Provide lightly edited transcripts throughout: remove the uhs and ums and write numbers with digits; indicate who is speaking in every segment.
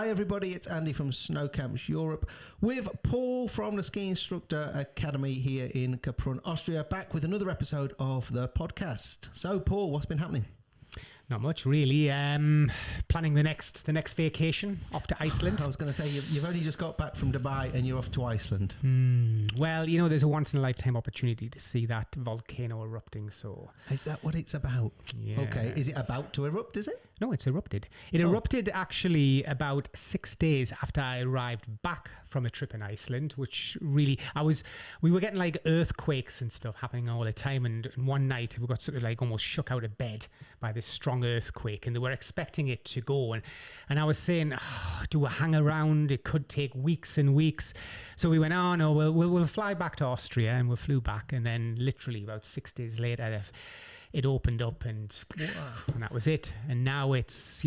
Speaker 1: Hi everybody, it's Andy from Snow Camps Europe with Paul from the Ski Instructor Academy here in Kaprun, Austria, back with another episode of the podcast. So Paul, what's been happening?
Speaker 2: Not much, really. Planning the next vacation off to Iceland.
Speaker 1: I was going to say, you've only just got back from Dubai and you're off to Iceland.
Speaker 2: Well, you know, there's a once-in-a-lifetime opportunity to see that volcano erupting, so...
Speaker 1: Is that what it's about?
Speaker 2: Yes.
Speaker 1: Okay, is it about to erupt, is it?
Speaker 2: No, it's erupted. It erupted actually about 6 days after I arrived back from a trip in Iceland, which really, we were getting like earthquakes and stuff happening all the time, and one night we got sort of like almost shook out of bed by this strong earthquake, and they were expecting it to go, and I was saying, do we hang around? It could take weeks and weeks. So we went, no, we'll fly back to Austria, and we flew back, and then literally about 6 days later, it opened up and that was it. And now it's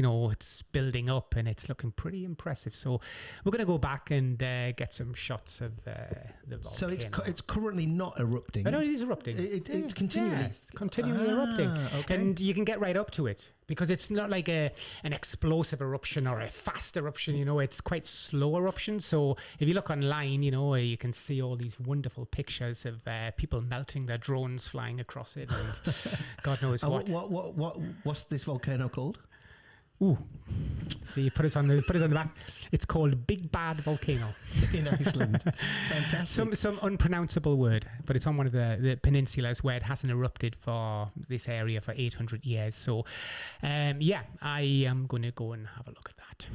Speaker 2: building up and it's looking pretty impressive. So we're going to go back and get some shots of the volcano.
Speaker 1: So it's currently not erupting?
Speaker 2: No, it is erupting.
Speaker 1: It's continually?
Speaker 2: Yes, continually erupting.
Speaker 1: Okay.
Speaker 2: And you can get right up to it because it's not like an explosive eruption or a fast eruption. It's quite slow eruption. So if you look online, you can see all these wonderful pictures of people melting, their drones flying across it, and God knows what.
Speaker 1: What's this volcano called?
Speaker 2: Ooh, see, put us on the back. It's called Big Bad Volcano
Speaker 1: in Iceland. Fantastic.
Speaker 2: Some unpronounceable word, but it's on one of the peninsulas where it hasn't erupted for this area for 800 years. So, I am going to go and have a look at that.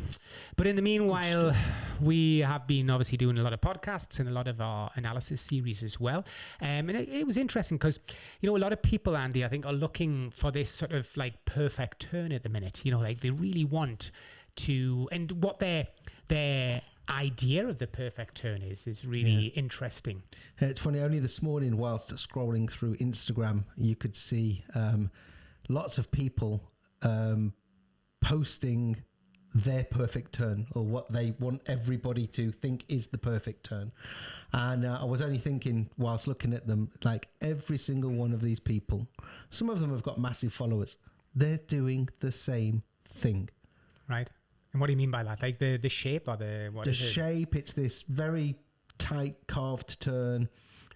Speaker 2: But in the meanwhile, we have been obviously doing a lot of podcasts and a lot of our analysis series as well. And it was interesting because, a lot of people, Andy, I think, are looking for this sort of like perfect turn at the minute. Like they really want to, and what their idea of the perfect turn is really interesting.
Speaker 1: It's funny, only this morning whilst scrolling through Instagram, you could see lots of people posting their perfect turn or what they want everybody to think is the perfect turn. And I was only thinking whilst looking at them, like every single one of these people, some of them have got massive followers, they're doing the same thing.
Speaker 2: Right. And what do you mean by that? Like the shape or the
Speaker 1: shape? It's this very tight carved turn.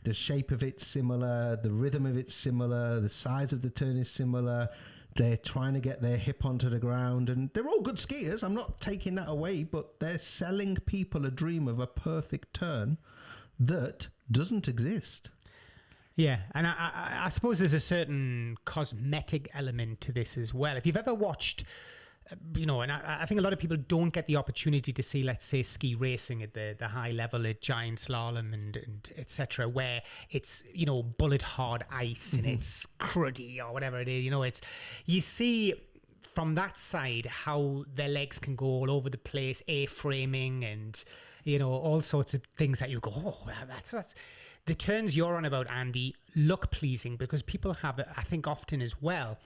Speaker 1: The shape of it's similar. The rhythm of it's similar. The size of the turn is similar. They're trying to get their hip onto the ground, and they're all good skiers. I'm not taking that away, but they're selling people a dream of a perfect turn that doesn't exist.
Speaker 2: Yeah, and I suppose there's a certain cosmetic element to this as well. If you've ever watched, and I think a lot of people don't get the opportunity to see, let's say, ski racing at the high level at giant slalom and etc., where it's, bullet hard ice and it's cruddy or whatever it is. You see from that side how their legs can go all over the place, A-framing and, all sorts of things that you go, that's the turns you're on about, Andy, look pleasing because people have, I think often as well,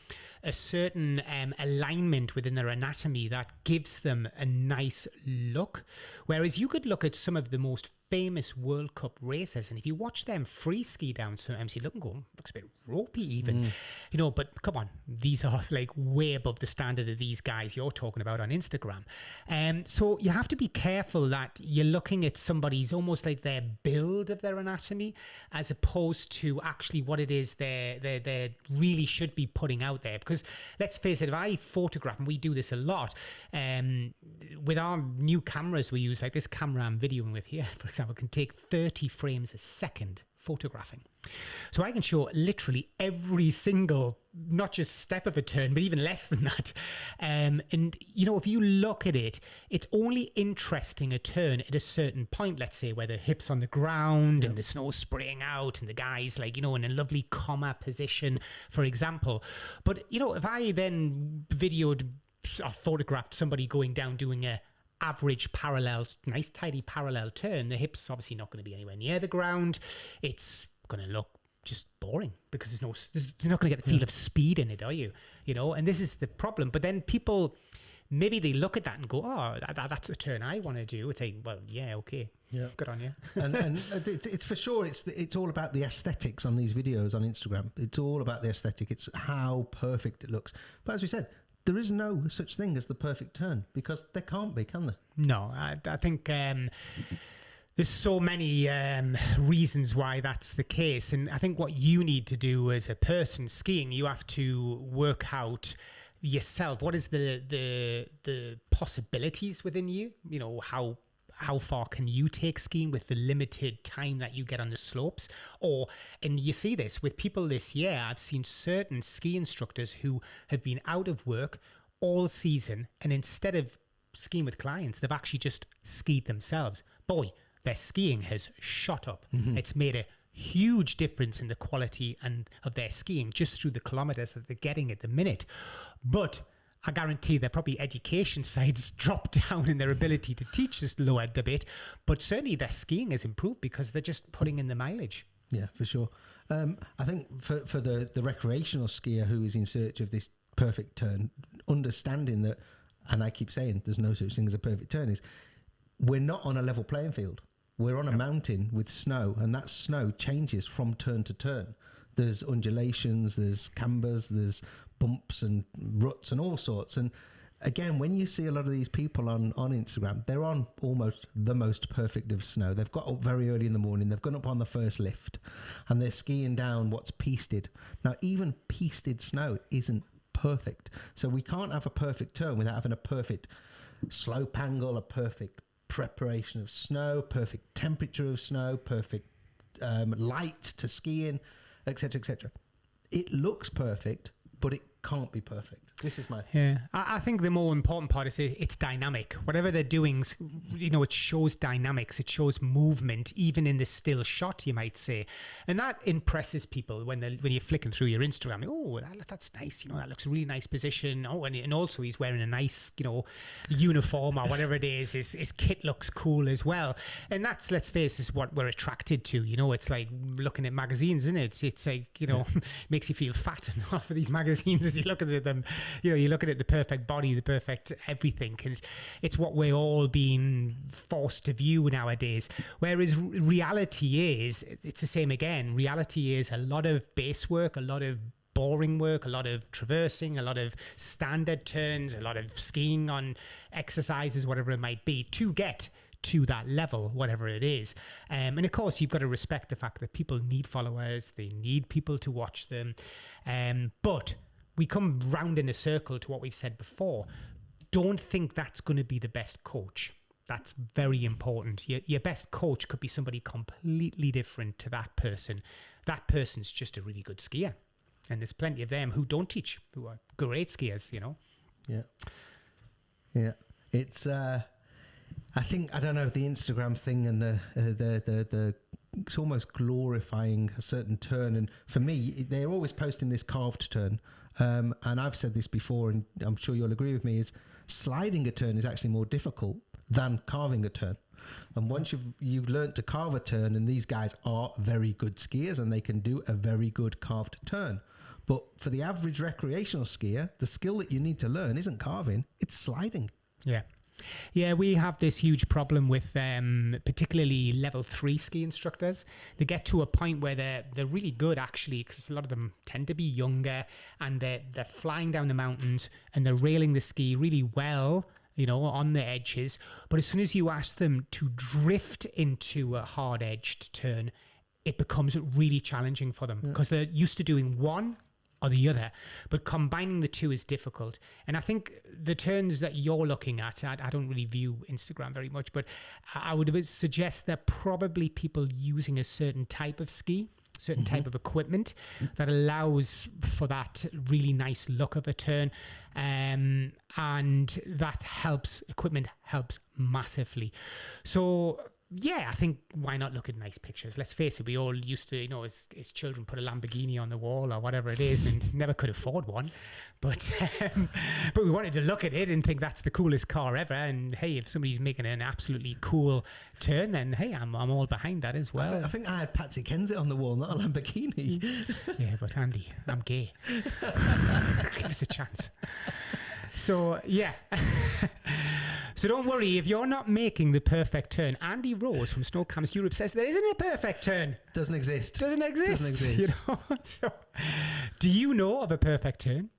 Speaker 2: a certain alignment within their anatomy that gives them a nice look. Whereas you could look at some of the most famous World Cup racers, and if you watch them free ski down sometimes, you look and go, looks a bit ropey even, but come on, these are like way above the standard of these guys you're talking about on Instagram. So you have to be careful that you're looking at somebody's almost like their build of their anatomy as opposed to actually what it is they really should be putting out there. Because let's face it, if I photograph, and we do this a lot, with our new cameras we use, like this camera I'm videoing with here, for example, can take 30 frames a second photographing. So I can show literally every single, not just step of a turn, but even less than that. And, if you look at it, it's only interesting a turn at a certain point, let's say, where the hip's on the ground and the snow's spraying out and the guy's like, in a lovely comma position, for example. But, if I then videoed or photographed somebody going down doing a average parallel, nice tidy parallel turn, the hip's obviously not going to be anywhere near the ground. It's going to look just boring because you're not going to get the feel of speed in it, are you? And this is the problem. But then people, maybe they look at that and go, that's a turn I want to do. It's like, well, yeah, okay. Yeah, good on you.
Speaker 1: and it's for sure. It's all about the aesthetics on these videos on Instagram. It's all about the aesthetic. It's how perfect it looks. But as we said, there is no such thing as the perfect turn, because there can't be, can there?
Speaker 2: No, I think there's so many reasons why that's the case. And I think what you need to do as a person skiing, you have to work out yourself. What is the possibilities within you? You know, how far can you take skiing with the limited time that you get on the slopes? And you see this with people this year. I've seen certain ski instructors who have been out of work all season, and instead of skiing with clients, they've actually just skied themselves. Boy, their skiing has shot up. It's made a huge difference in the quality of their skiing just through the kilometers that they're getting at the minute. But I guarantee their probably education sides dropped down in their ability to teach this lowered a bit, but certainly their skiing has improved because they're just putting in the mileage.
Speaker 1: Yeah, for sure. I think for the recreational skier who is in search of this perfect turn, understanding that, and I keep saying there's no such thing as a perfect turn, is we're not on a level playing field. We're on a mountain with snow, and that snow changes from turn to turn. There's undulations, there's cambers, there's bumps and ruts and all sorts. And again, when you see a lot of these people on Instagram, they're on almost the most perfect of snow. They've got up very early in the morning, they've gone up on the first lift, and they're skiing down what's pisted. Now, even pisted snow isn't perfect. So we can't have a perfect turn without having a perfect slope angle, a perfect preparation of snow, perfect temperature of snow, perfect light to ski in, etc., etc. It looks perfect, but it can't be perfect. This is my
Speaker 2: yeah. I think the more important part is it's dynamic. Whatever they're doing, you know, it shows dynamics. It shows movement, even in the still shot, you might say, and that impresses people when you're flicking through your Instagram. Oh, that's nice. You know, that looks a really nice position. Oh, and also he's wearing a nice, you know, uniform or whatever it is. His kit looks cool as well, and that's, let's face it, is what we're attracted to. You know, it's like looking at magazines, isn't it? It's like, you know, makes you feel fat and half of these magazines as you look at them. You know, you're looking at the perfect body, the perfect everything, and it's what we're all being forced to view nowadays. Whereas reality is, it's the same again. Reality is a lot of base work, a lot of boring work, a lot of traversing, a lot of standard turns, a lot of skiing on exercises, whatever it might be, to get to that level, whatever it is. And of course, you've got to respect the fact that people need followers, they need people to watch them. But we come round in a circle to what we've said before. Don't think that's going to be the best coach. That's very important. Your best coach could be somebody completely different to that person. That person's just a really good skier. And there's plenty of them who don't teach, who are great skiers, you know? Yeah.
Speaker 1: Yeah. It's, I think, I don't know, the Instagram thing and the it's almost glorifying a certain turn. And for me, they're always posting this carved turn. And I've said this before, and I'm sure you'll agree with me, is sliding a turn is actually more difficult than carving a turn. And once you've learned to carve a turn, and these guys are very good skiers and they can do a very good carved turn. But for the average recreational skier, the skill that you need to learn isn't carving, it's sliding.
Speaker 2: Yeah. Yeah, we have this huge problem with particularly level 3 ski instructors. They get to a point where they're really good, actually, because a lot of them tend to be younger, and they're flying down the mountains and they're railing the ski really well, you know, on the edges. But as soon as you ask them to drift into a hard-edged turn, it becomes really challenging for them because they're used to doing one or the other, but combining the two is difficult. And I think the turns that you're looking at, I don't really view Instagram very much, but I would suggest they're probably people using a certain type of ski, certain type of equipment that allows for that really nice look of a turn. And that equipment helps massively. So yeah, I think why not look at nice pictures? Let's face it, we all used to, you know, as children put a Lamborghini on the wall or whatever it is and never could afford one. But we wanted to look at it and think that's the coolest car ever. And hey, if somebody's making an absolutely cool turn, then hey, I'm all behind that as well.
Speaker 1: I think I had Patsy Kensit on the wall, not a Lamborghini.
Speaker 2: Yeah, but Andy, I'm gay. Give us a chance. So yeah. So don't worry, if you're not making the perfect turn. Andy Rose from Snow Camps Europe says there isn't a perfect turn.
Speaker 1: Doesn't exist.
Speaker 2: Doesn't exist. You know? So, do you know of a perfect turn?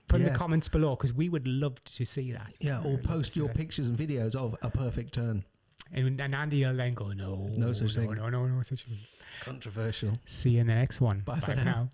Speaker 2: Put in
Speaker 1: Yeah.
Speaker 2: the comments below, because we would love to see that.
Speaker 1: Yeah, or
Speaker 2: We'd love to
Speaker 1: post
Speaker 2: see
Speaker 1: your
Speaker 2: that.
Speaker 1: pictures and videos of a perfect turn.
Speaker 2: And Andy will then go, no
Speaker 1: No such thing.
Speaker 2: No such thing.
Speaker 1: Controversial.
Speaker 2: See you in the next one.
Speaker 1: Bye for now.
Speaker 2: now.